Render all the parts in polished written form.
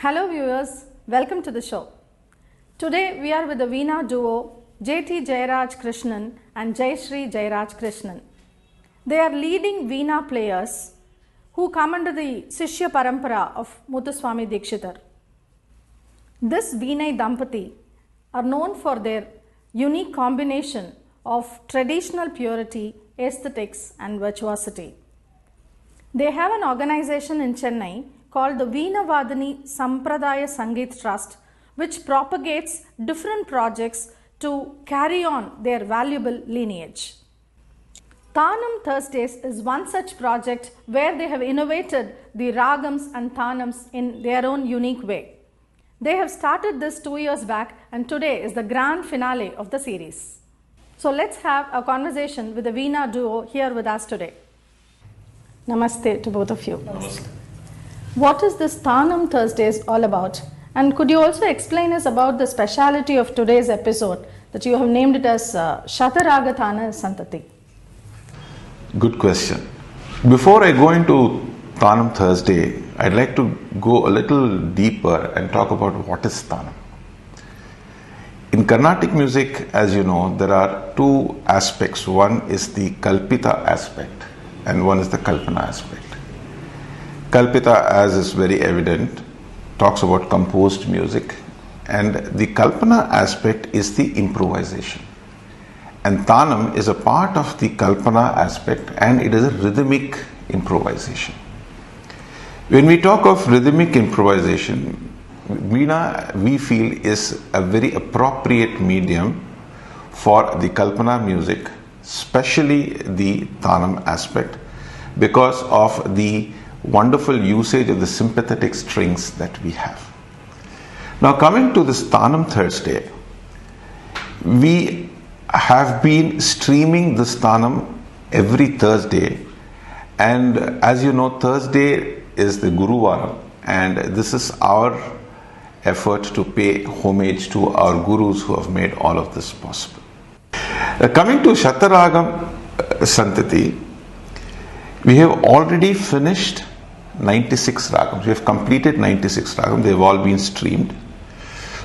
Hello viewers, welcome to the show. Today we are with the Veena duo J.T. Jayaraj Krishnan and Jayashree Jayaraj Krishnan. They are leading Veena players who come under the Sishya Parampara of Muthuswami Dikshitar. This Veenai Dampati are known for their unique combination of traditional purity, aesthetics and virtuosity. They have an organization in Chennai called the Veenavadini Sampradaya Sangeet Trust, which propagates different projects to carry on their valuable lineage. Taanam Thursdays is one such project where they have innovated the ragams and taanams in their own unique way. They have started this 2 years back and today is the grand finale of the series. So let's have a conversation with the Veena duo here with us today. Namaste to both of you. Namaste. What is this Taanam Thursdays all about? And could you also explain us about the speciality of today's episode that you have named it as Shata Raga Santati? Good question. Before I go into Taanam Thursday, I'd like to go a little deeper and talk about what is Taanam. In Carnatic music, as you know, there are two aspects. One is the Kalpita aspect and one is the Kalpana aspect. Kalpita, as is very evident, talks about composed music, and the Kalpana aspect is the improvisation. And Taanam is a part of the Kalpana aspect and it is a rhythmic improvisation. When we talk of rhythmic improvisation, Veena, we feel, is a very appropriate medium for the Kalpana music, especially the Taanam aspect, because of the wonderful usage of the sympathetic strings that we have. Now, coming to this Taanam Thursday, we have been streaming this Taanam every Thursday, and as you know, Thursday is the Guru Varam, and this is our effort to pay homage to our Gurus who have made all of this possible. Coming to Shataragam Santati, we have already finished 96 ragams. We have completed 96 ragams. They have all been streamed.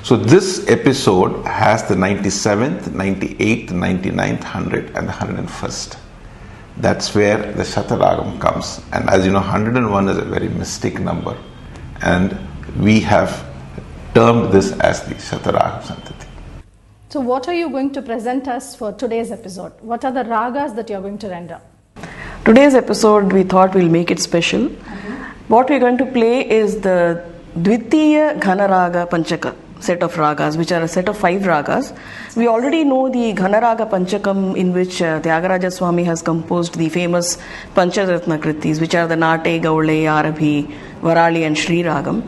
So this episode has the 97th, 98th, 99th, 100th and the 101st. That's where the Shataragam comes. And as you know, 101 is a very mystic number. And we have termed this as the Shataragam Santati. So what are you going to present us for today's episode? What are the ragas that you are going to render? Today's episode, we thought we'll make it special. What we're going to play is the Dwitiya Ghana Raga Panchakam set of ragas, which are a set of 5 ragas. We already know the Ghana Raga Panchakam, in which Tyagaraja Swami has composed the famous Pancharatna Kritis, which are the Nattai, Gowlai, Arabhi, Varali and Sri ragam.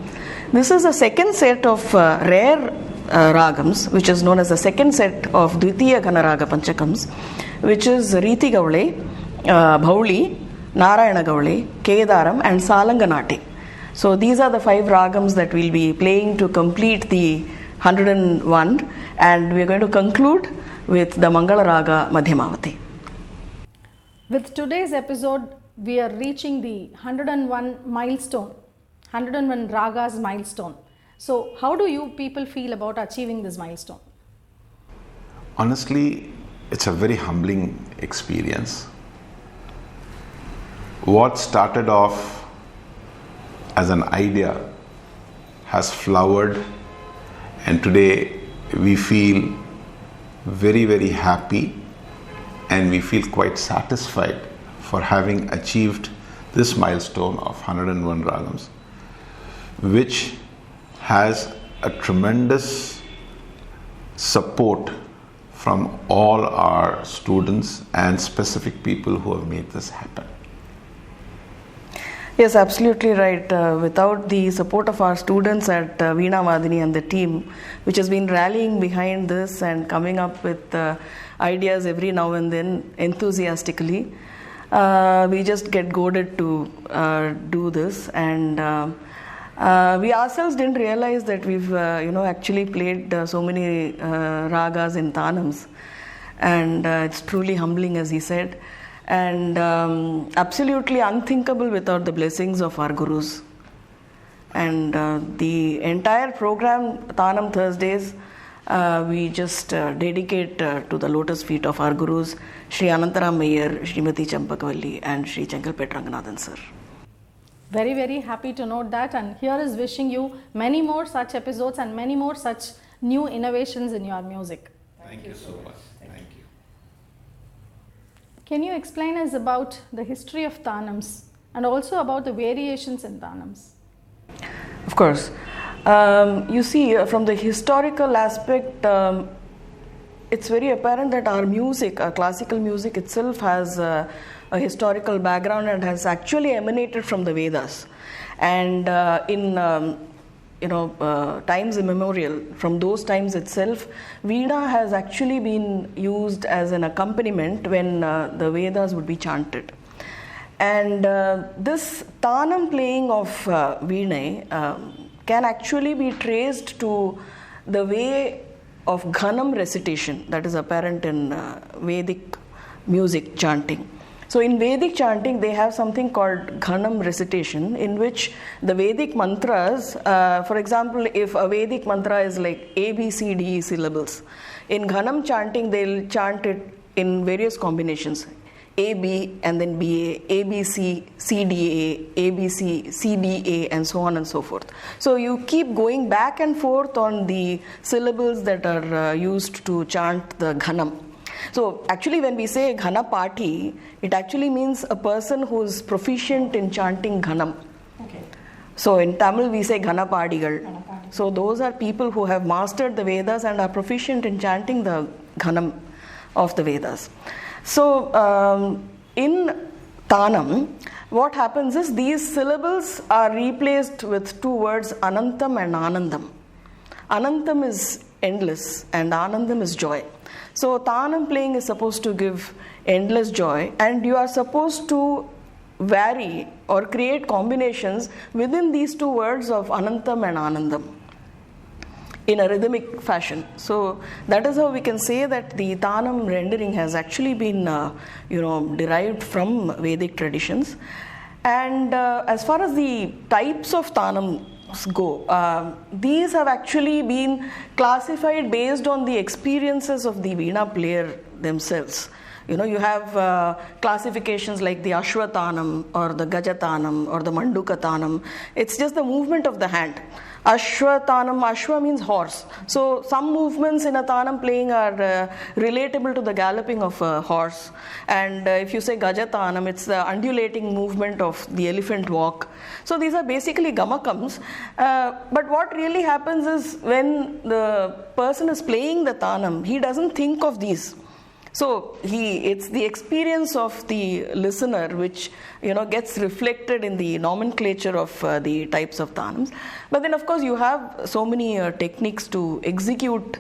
This is a second set of rare ragams, which is known as the second set of Dwitiya Ghana Raga Panchakams, which is Riti Gowlai, Bouli, Narayana Gowlai, Kedaram and Salanganata. So these are the 5 ragams that we'll be playing to complete the 101, and we're going to conclude with the Mangala Raga Madhyamavati. With today's episode, we are reaching the 101 milestone, 101 ragas milestone. So how do you people feel about achieving this milestone? Honestly, it's a very humbling experience. What started off as an idea has flowered, and today we feel very, very happy and we feel quite satisfied for having achieved this milestone of 101 ragams, which has a tremendous support from all our students and specific people who have made this happen. Yes, absolutely right. Without the support of our students at Veenavadini and the team, which has been rallying behind this and coming up with ideas every now and then enthusiastically, we just get goaded to do this. And we ourselves didn't realize that we've actually played so many ragas in Taanams, and it's truly humbling, as he said. And absolutely unthinkable without the blessings of our gurus. and the entire program, Taanam Thursdays, we just dedicate to the lotus feet of our gurus, Sri Anantaram Meyyar, Srimati Champakavalli, and Sri Chengalpet Ranganathan sir. Very, very happy to note that, and here is wishing you many more such episodes and many more such new innovations in your music. Thank you so much. Thank you. Can you explain us about the history of Taanams and also about the variations in Taanams? Of course. You see, from the historical aspect, it's very apparent that our music, our classical music itself has a historical background and has actually emanated from the Vedas. And in times immemorial, from those times itself, Veena has actually been used as an accompaniment when the Vedas would be chanted. And this Taanam playing of Veena can actually be traced to the way of Ghanam recitation that is apparent in Vedic music chanting. So in Vedic chanting, they have something called Ghanam recitation, in which the Vedic mantras, for example, if a Vedic mantra is like A, B, C, D syllables, in Ghanam chanting, they'll chant it in various combinations. A, B, and then B, A, B, C, C, D, A, B, C, C, B, A, and so on and so forth. So you keep going back and forth on the syllables that are used to chant the Ghanam. So actually when we say Ghana Party, it actually means a person who is proficient in chanting Ghanam. Okay. So in Tamil we say Ghana Padigal. So those are people who have mastered the Vedas and are proficient in chanting the Ghanam of the Vedas. So in Taanam, what happens is these syllables are replaced with two words, Anantam and Anandam. Anantam is endless and Anandam is joy. So Taanam playing is supposed to give endless joy, and you are supposed to vary or create combinations within these two words of Anantam and Anandam in a rhythmic fashion. So that is how we can say that the Taanam rendering has actually been derived from Vedic traditions. And as far as the types of Taanam go, these have actually been classified based on the experiences of the Veena player themselves. You have classifications like the Ashwa Taanam or the Gaja Taanam or the Manduka Taanam. It's just the movement of the hand. Ashwa Taanam, Ashwa means horse. So some movements in a Taanam playing are relatable to the galloping of a horse. And if you say Gaja Taanam, it's the undulating movement of the elephant walk. So these are basically gamakams. But what really happens is when the person is playing the Taanam, he doesn't think of these. So it's the experience of the listener which gets reflected in the nomenclature of the types of Taanams. But then of course you have so many techniques to execute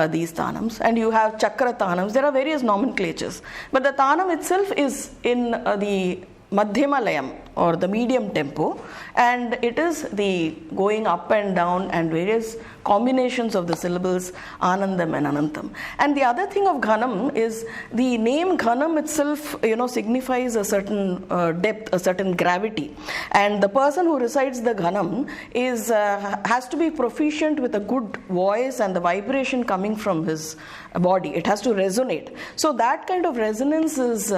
these Taanams, and you have Chakra Taanams. There are various nomenclatures, but the Taanam itself is in the Madhyama Layam or the medium tempo, and it is the going up and down and various combinations of the syllables Anandam and Anantam. And the other thing of Ghanam is the name Ghanam itself signifies a certain depth, a certain gravity, and the person who recites the Ghanam is has to be proficient with a good voice and the vibration coming from his body. It has to resonate. So that kind of resonance is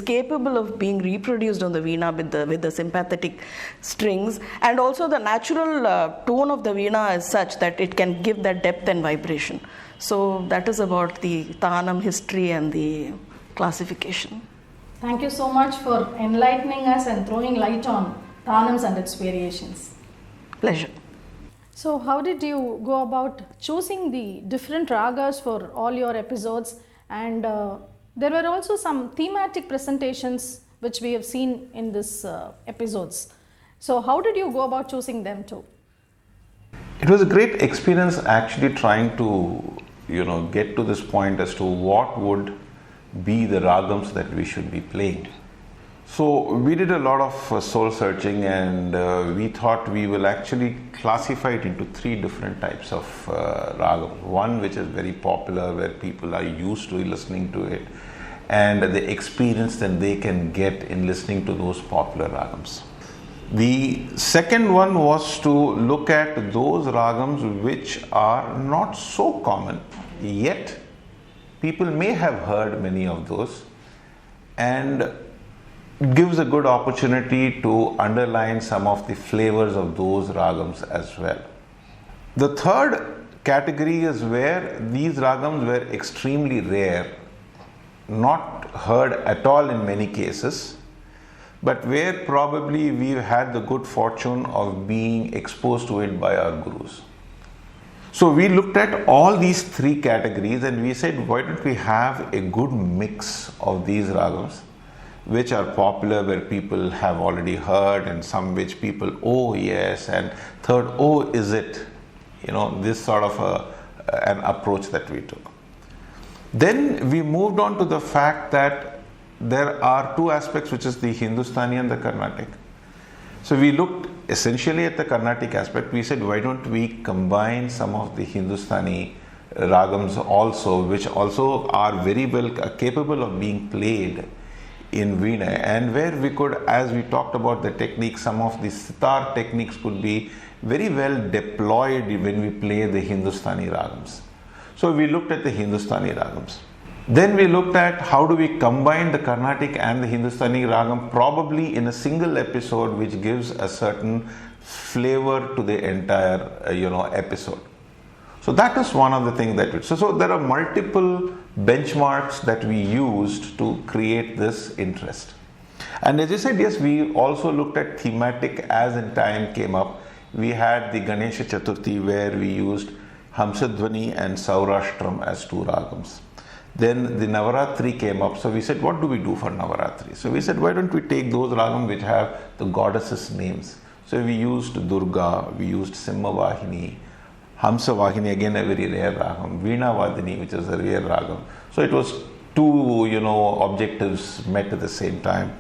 capable of being reproduced on the veena with the sympathetic strings, and also the natural tone of the veena is such that it can give that depth and vibration. So that is about the Taanam history and the classification. Thank you so much for enlightening us and throwing light on Taanams and its variations. Pleasure. So how did you go about choosing the different ragas for all your episodes? And there were also some thematic presentations which we have seen in this episodes. So how did you go about choosing them too? It was a great experience actually trying to get to this point as to what would be the ragams that we should be playing. So we did a lot of soul searching, and we thought we will actually classify it into three different types of ragams. One which is very popular, where people are used to listening to it, and the experience that they can get in listening to those popular ragams. The second one was to look at those ragams which are not so common, yet people may have heard many of those, and gives a good opportunity to underline some of the flavors of those ragams as well. The third category is where these ragams were extremely rare, not heard at all in many cases, but where probably we've had the good fortune of being exposed to it by our gurus. So we looked at all these three categories and we said, why don't we have a good mix of these ragams, which are popular, where people have already heard, and some which people, oh yes, and third, oh is it? This sort of an approach that we took. Then we moved on to the fact that there are two aspects, which is the Hindustani and the Carnatic. So we looked essentially at the Carnatic aspect. We said, why don't we combine some of the Hindustani ragams also, which also are very well capable of being played in Veena, and where we could, as we talked about the technique, some of the sitar techniques could be very well deployed when we play the Hindustani ragams. So we looked at the Hindustani ragams. Then we looked at how do we combine the Carnatic and the Hindustani ragam, probably in a single episode, which gives a certain flavor to the entire episode. So that is one of the things that we, so there are multiple benchmarks that we used to create this interest. And as I said, yes, we also looked at thematic as in time came up. We had the Ganesha Chaturthi where we used Hamsadhvani and Saurashtram as two ragams. Then the Navaratri came up, so we said, what do we do for Navaratri? So we said, why don't we take those ragams which have the goddesses' names? So we used Durga, we used Simhavahini, Hamsavahini, again a very rare ragam, Veena Vadini, which is a rare ragam. So it was two, objectives met at the same time.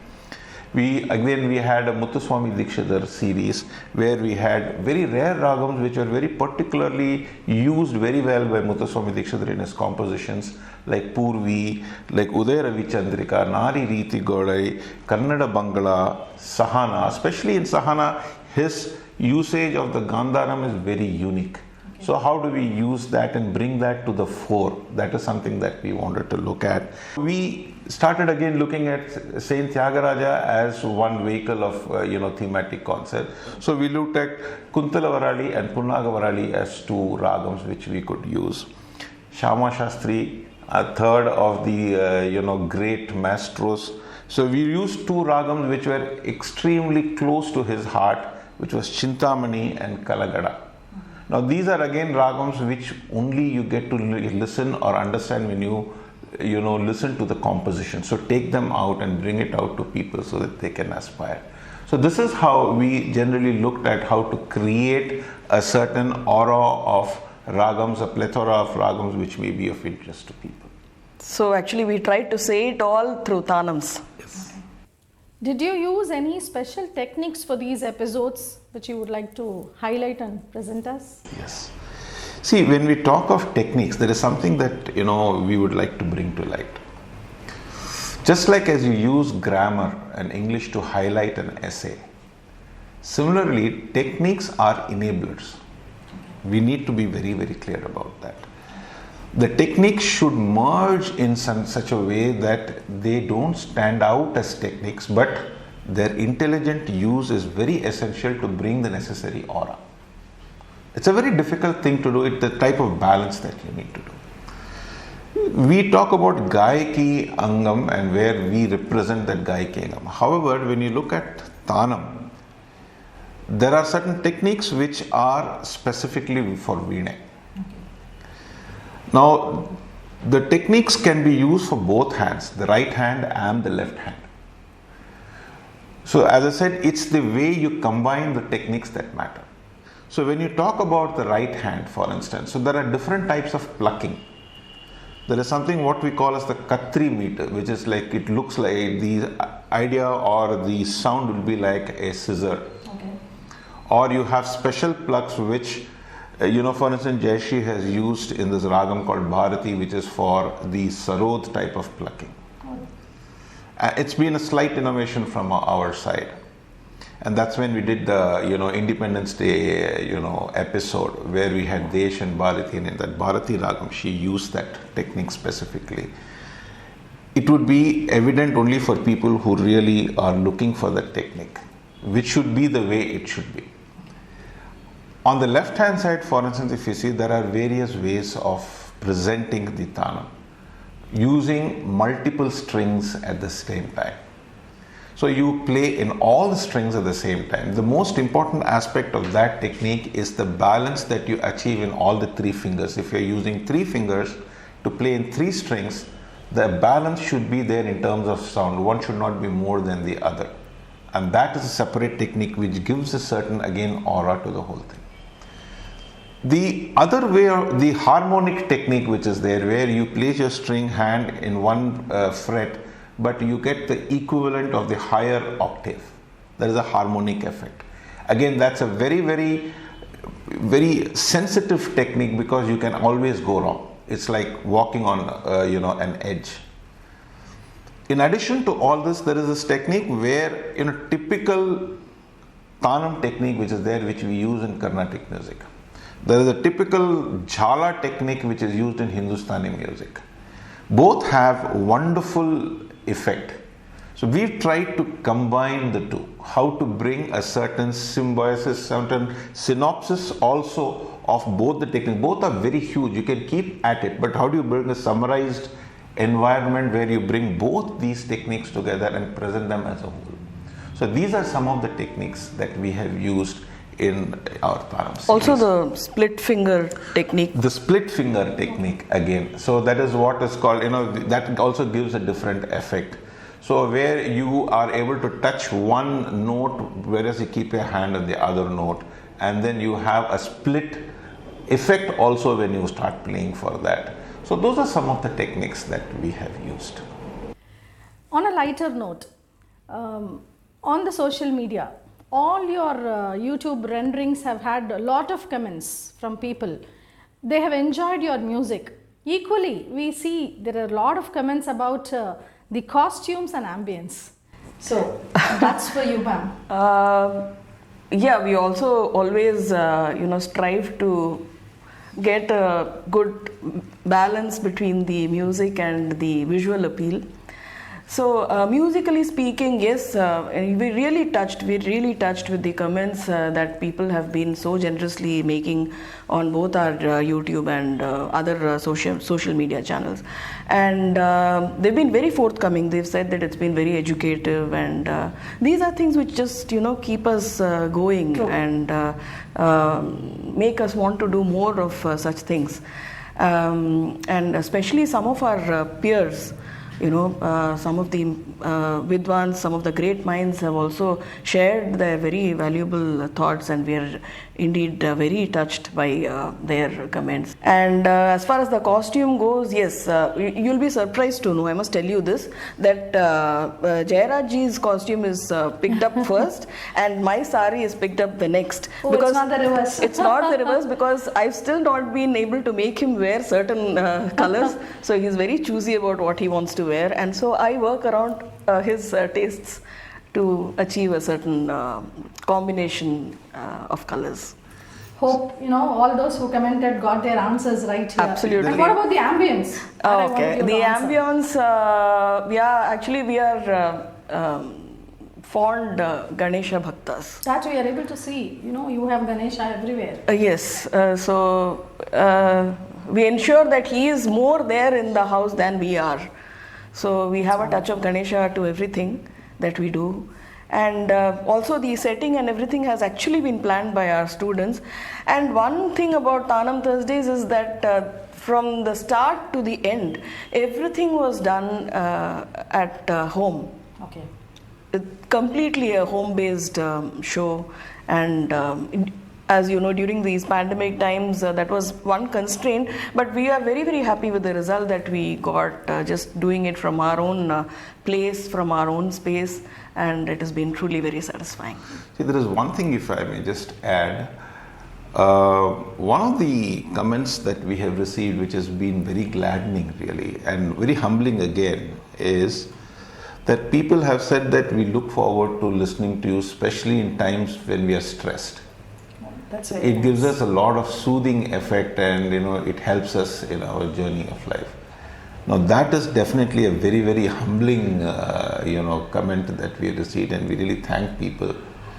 We had a Muthuswami Dikshidhar series where we had very rare ragams which were very particularly used very well by Muthuswami Dikshidhar in his compositions, like Purvi, like Uday Ravi Chandrika, Nari Riti Gowlai, Kannada Bangala, Sahana. Especially in Sahana, his usage of the Gandharam is very unique. So how do we use that and bring that to the fore? That is something that we wanted to look at. We started again looking at Saint Tyagaraja as one vehicle of thematic concept. So we looked at Kuntala Varali and Punnaga Varali as two ragams which we could use. Shama Shastri, a third of the great maestros. So we used two ragams which were extremely close to his heart, which was Chintamani and Kalagada. Now these are again ragams which only you get to listen or understand when you listen to the composition. So take them out and bring it out to people so that they can aspire. So this is how we generally looked at how to create a certain aura of ragams, a plethora of ragams which may be of interest to people. So actually we tried to say it all through Taanams. Yes. Did you use any special techniques for these episodes which you would like to highlight and present us? Yes. See, when we talk of techniques, there is something that we would like to bring to light. Just like as you use grammar and English to highlight an essay, similarly, techniques are enablers. We need to be very, very clear about that. The techniques should merge in such a way that they don't stand out as techniques, but their intelligent use is very essential to bring the necessary aura. It's a very difficult thing to do. It's the type of balance that you need to do. We talk about Gayaki Angam and where we represent that Gayaki Angam. However, when you look at Taanam, there are certain techniques which are specifically for Veena. Now, the techniques can be used for both hands, the right hand and the left hand. So, as I said, it's the way you combine the techniques that matter. So, when you talk about the right hand, for instance, so there are different types of plucking. There is something what we call as the Katri meter, which is like, it looks like the idea or the sound will be like a scissor. Okay. Or you have special plucks which for instance, Jayashree has used in this ragam called Bharati, which is for the sarod type of plucking. It's been a slight innovation from our side. And that's when we did the, Independence Day, episode where we had Desh and Bharati, and in that Bharati Ragam, she used that technique specifically. It would be evident only for people who really are looking for that technique, which should be the way it should be. On the left hand side, for instance, if you see, there are various ways of presenting the Taanam using multiple strings at the same time. So you play in all the strings at the same time. The most important aspect of that technique is the balance that you achieve in all the three fingers. If you're using three fingers to play in three strings, the balance should be there in terms of sound. One should not be more than the other. And that is a separate technique which gives a certain, again, aura to the whole thing. The other way, the harmonic technique which is there, where you place your string hand in one fret, but you get the equivalent of the higher octave. That is a harmonic effect. Again, that's a very, very, very sensitive technique because you can always go wrong. It's like walking on, an edge. In addition to all this, there is this technique where, typical Taanam technique which is there, which we use in Carnatic music. There is a typical Jhala technique which is used in Hindustani music. Both have wonderful effect. So we've tried to combine the two, how to bring a certain symbiosis, certain synopsis also of both the techniques. Both are very huge, you can keep at it, but how do you bring a summarized environment where you bring both these techniques together and present them as a whole? So these are some of the techniques that we have used in our Taanam series. Also the split finger technique. The split finger technique again. So that is what is called, that also gives a different effect. So where you are able to touch one note, whereas you keep your hand on the other note, and then you have a split effect also when you start playing for that. So those are some of the techniques that we have used. On a lighter note, on the social media, all your YouTube renderings have had a lot of comments from people. They have enjoyed your music. Equally, we see there are a lot of comments about the costumes and ambience. So that's for you, ma'am. Yeah, we also always, strive to get a good balance between the music and the visual appeal. So musically speaking, yes, we're really touched with the comments that people have been so generously making on both our YouTube and other social media channels. And they've been very forthcoming. They've said that it's been very educative, and these are things which just, keep us going. True. And make us want to do more of such things. And especially some of our peers, some of the Vidwans, some of the great minds have also shared their very valuable thoughts, and we are indeed very touched by their comments. And as far as the costume goes, yes, you'll be surprised to know, I must tell you this, that Jayarajji's costume is picked up first and my sari is picked up the next. Oh, because it's not the reverse. It's not the reverse because I've still not been able to make him wear certain colors. So he's very choosy about what he wants to wear, and so I work around his tastes to achieve a certain combination of colors. Hope all those who commented got their answers right here. Absolutely. And what about the ambience? Okay, the ambience, actually we are fond Ganesha Bhaktas. That we are able to see. You have Ganesha everywhere. Yes, so we ensure that he is more there in the house than we are. So we have a touch of Ganesha to everything that we do. And also the setting and everything has actually been planned by our students. And one thing about Taanam Thursdays is that from the start to the end, everything was done at home. Okay. Completely a home-based show. And as you know, during these pandemic times, that was one constraint, but we are very, very happy with the result that we got, just doing it from our own place, from our own space, and it has been truly very satisfying. See, there is one thing, if I may just add. One of the comments that we have received, which has been very gladdening really, and very humbling again, is that people have said that we look forward to listening to you, especially in times when we are stressed. It gives us a lot of soothing effect, and it helps us in our journey of life. Now that is definitely a very, very humbling comment that we received, and we really thank people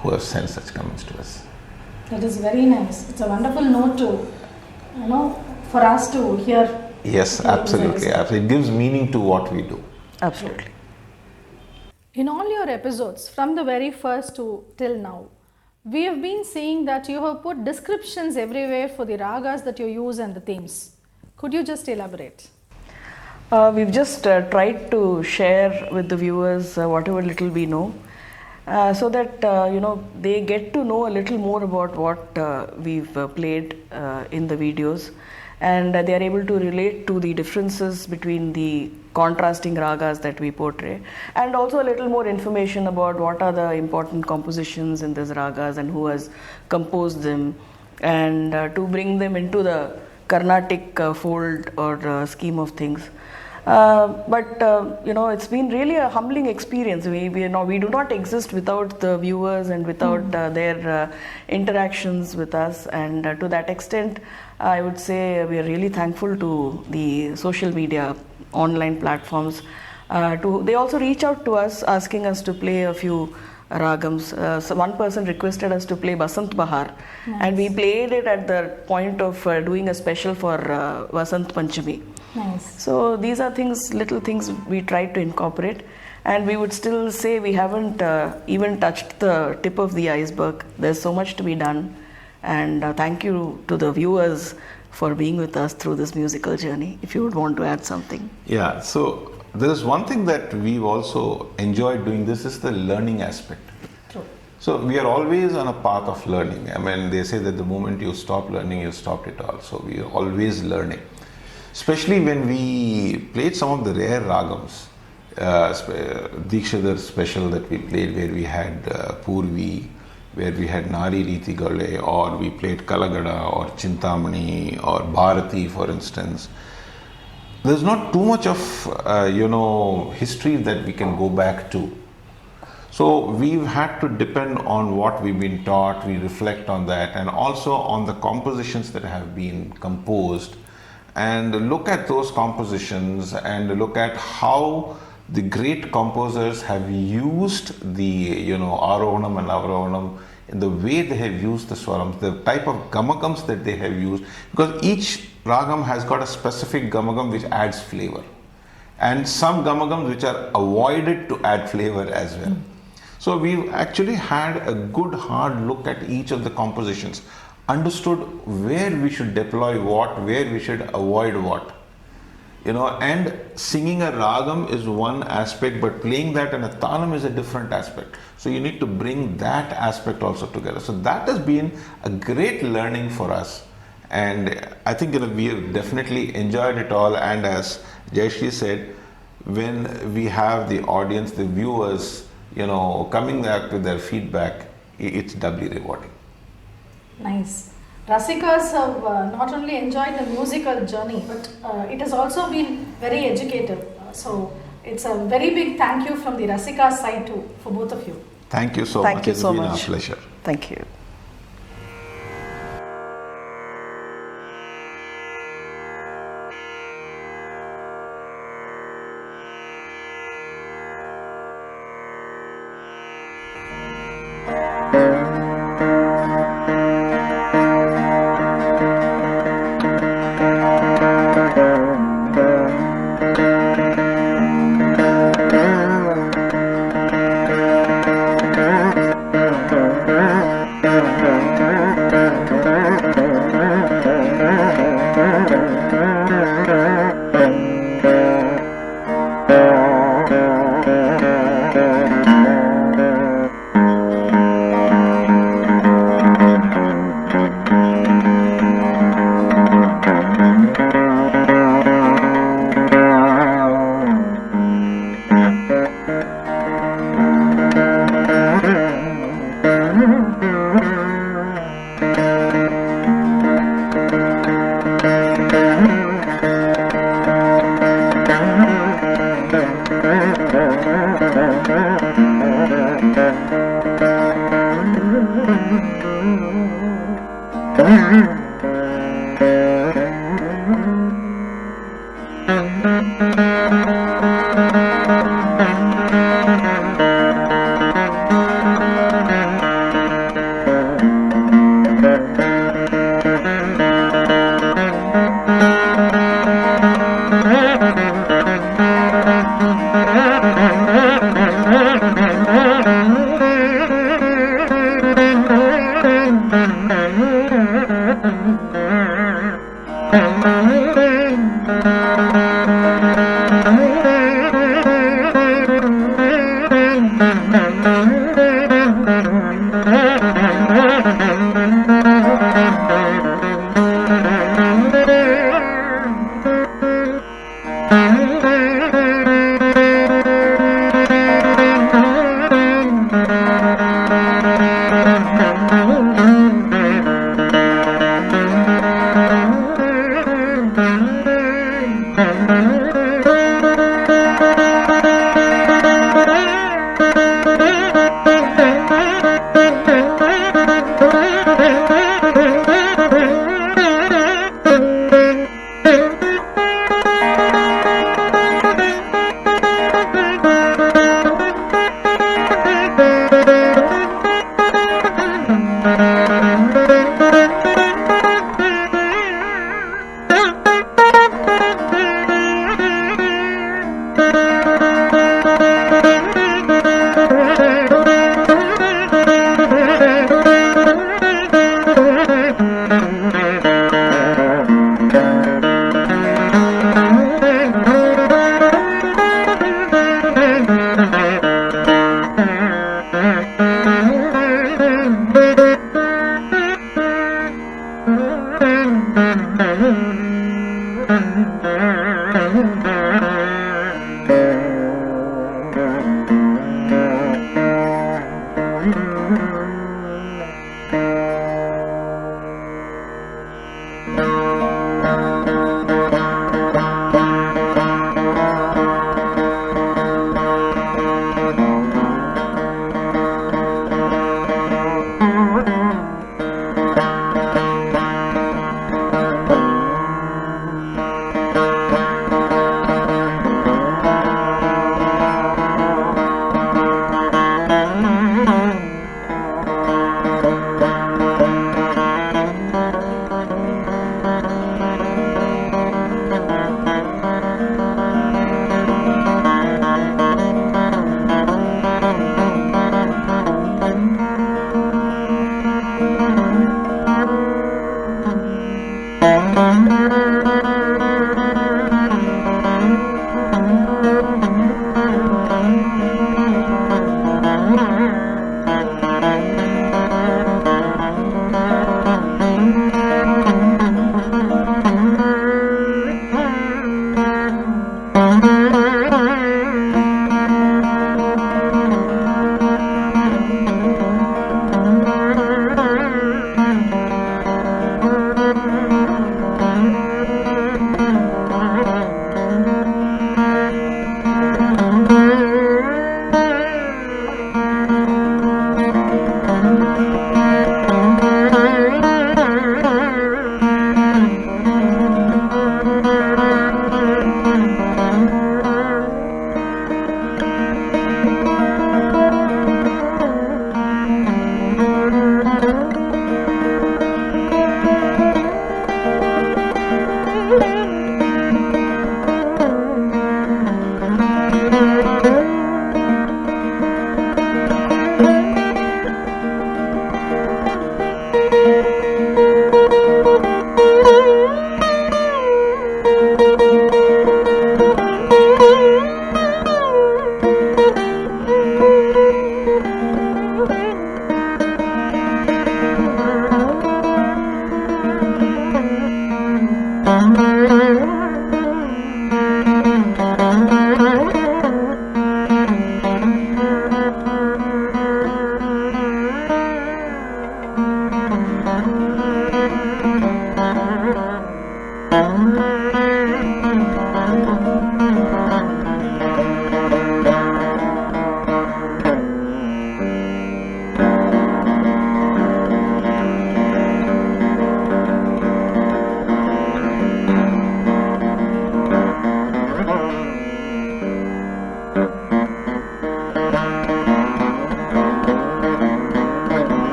who have sent such comments to us. That is very nice. It's a wonderful note to for us to hear. Yes, absolutely. It gives meaning to what we do. Absolutely. In all your episodes, from the very first to till now, we have been seeing that you have put descriptions everywhere for the ragas that you use and the themes. Could you just elaborate? We've just tried to share with the viewers whatever little we know, so that they get to know a little more about what we've played in the videos, and they are able to relate to the differences between the contrasting ragas that we portray, and also a little more information about what are the important compositions in these ragas and who has composed them, and to bring them into the Carnatic fold or scheme of things. But it's been really a humbling experience. We do not exist without the viewers and without their interactions with us, and to that extent I would say we are really thankful to the social media online platforms. They also reach out to us asking us to play a few ragams. So one person requested us to play Basant Bahar, and we played it at the point of doing a special for Vasant Panchami. Nice. So these are little things we tried to incorporate, and we would still say we haven't even touched the tip of the iceberg. There's so much to be done, and thank you to the viewers for being with us through this musical journey. If you would want to add something. Yeah, so there is one thing that we've also enjoyed doing, this is the learning aspect. True. So we are always on a path of learning. I mean, they say that the moment you stop learning, you stopped it all. So we are always learning. Especially when we played some of the rare ragams, Dikshadhar special that we played, where we had Purvi, where we had Nari Riti Gowlai, or we played Kalagada or Chintamani or Bharati, for instance. There's not too much of history that we can go back to. So we've had to depend on what we've been taught. We reflect on that, and also on the compositions that have been composed, and look at those compositions and look at how the great composers have used the Arohanam and Avrohanam in the way they have used the swarams, the type of gamakams that they have used, because each ragam has got a specific gamakam which adds flavor, and some gamakams which are avoided to add flavor as well. So we've actually had a good hard look at each of the compositions, understood where we should deploy what, where we should avoid what. And singing a ragam is one aspect, but playing that in a taanam is a different aspect. So you need to bring that aspect also together. So that has been a great learning for us, and I think we have definitely enjoyed it all. And as Jayashree said, when we have the audience, the viewers, coming back with their feedback, it's doubly rewarding. Nice. Rasikas have not only enjoyed the musical journey, but it has also been very educative. So it's a very big thank you from the Rasikas side too, for both of you. Thank you so much. Thank you so much. It's been our pleasure. Thank you.